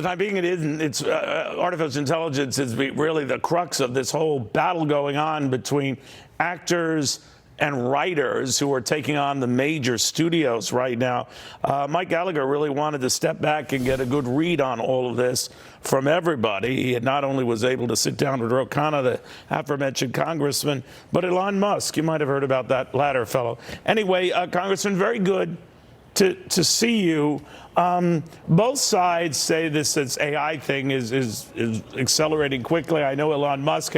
the time being, it's artificial intelligence is really the crux of this whole battle going on between actors and writers who are taking on the major studios right now. Mike Gallagher really wanted to step back and get a good read on all of this from everybody. He not only was able to sit down with Ro Khanna, the aforementioned congressman, but Elon Musk. You might have heard about that latter fellow. Anyway, Congressman, very good to see you. Both sides say this AI thing is accelerating quickly. I know Elon Musk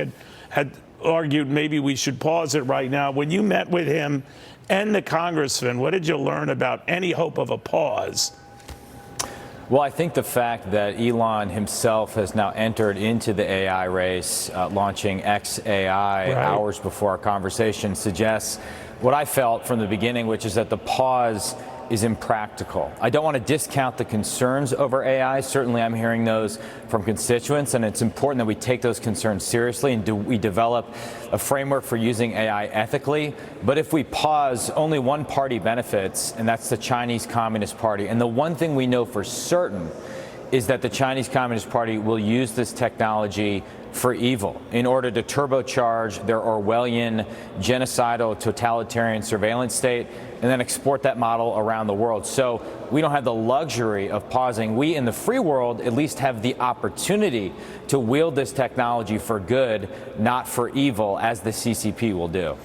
had argued maybe we should pause it right now. When you met with him and the congressman, what did you learn about any hope of a pause? Well, I think the fact that Elon himself has now entered into the AI race, launching XAI hours before our conversation, suggests what I felt from the beginning, which is that the pause is impractical. I don't want to discount the concerns over AI. Certainly I'm hearing those from constituents, and it's important that we take those concerns seriously and we develop a framework for using AI ethically. But if we pause, only one party benefits, and that's the Chinese Communist Party. And the one thing we know for certain is that the Chinese Communist Party will use this technology for evil in order to turbocharge their Orwellian, genocidal, totalitarian surveillance state and then export that model around the world. So we don't have the luxury of pausing. We in the free world at least have the opportunity to wield this technology for good, not for evil, as the CCP will do.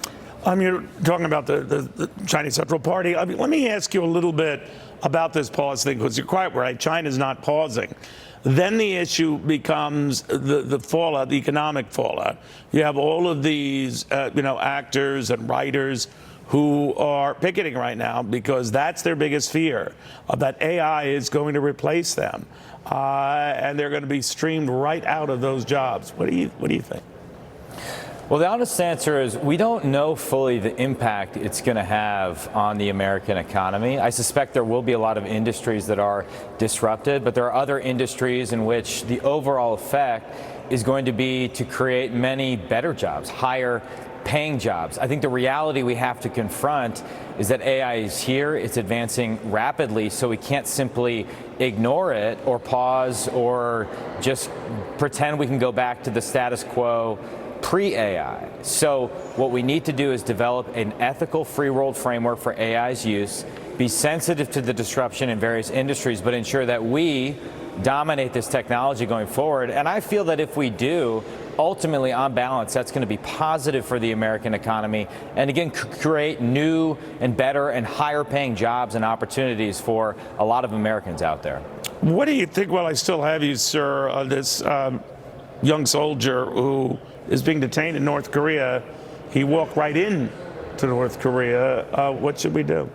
You're talking about the Chinese Central Party. Let me ask you a little bit about this pause thing, because you're quite right. China's not pausing. Then the issue becomes the fallout, the economic fallout. You have all of these, actors and writers who are picketing right now because that's their biggest fear, that AI is going to replace them, and they're going to be streamed right out of those jobs. What do you think? Well, the honest answer is we don't know fully the impact it's going to have on the American economy. I suspect there will be a lot of industries that are disrupted, but there are other industries in which the overall effect is going to be to create many better jobs, higher paying jobs. I think the reality we have to confront is that AI is here, it's advancing rapidly, so we can't simply ignore it or pause or just pretend we can go back to the status quo pre-AI. So what we need to do is develop an ethical free world framework for AI's use, be sensitive to the disruption in various industries, but ensure that we dominate this technology going forward. And I feel that if we do, ultimately, on balance, that's going to be positive for the American economy and, again, create new and better and higher paying jobs and opportunities for a lot of Americans out there. What do you think, while I still have you, sir, this young soldier who is being detained in North Korea? He walked right in to North Korea. What should we do?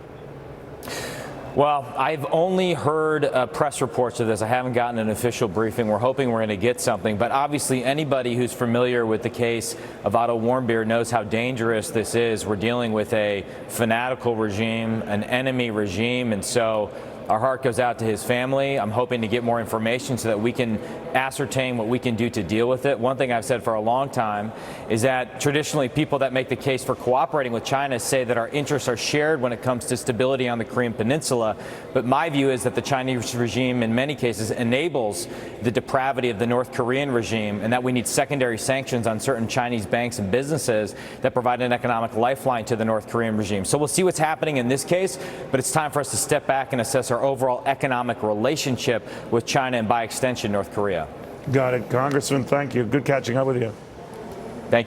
Well, I've only heard press reports of this. I haven't gotten an official briefing. We're hoping we're going to get something. But obviously, anybody who's familiar with the case of Otto Warmbier knows how dangerous this is. We're dealing with a fanatical regime, an enemy regime, and so our heart goes out to his family. I'm hoping to get more information so that we can ascertain what we can do to deal with it. One thing I've said for a long time is that traditionally people that make the case for cooperating with China say that our interests are shared when it comes to stability on the Korean Peninsula. But my view is that the Chinese regime in many cases enables the depravity of the North Korean regime, and that we need secondary sanctions on certain Chinese banks and businesses that provide an economic lifeline to the North Korean regime. So we'll see what's happening in this case, but it's time for us to step back and assess our overall economic relationship with China and, by extension, North Korea. Got it. Congressman, thank you. Good catching up with you.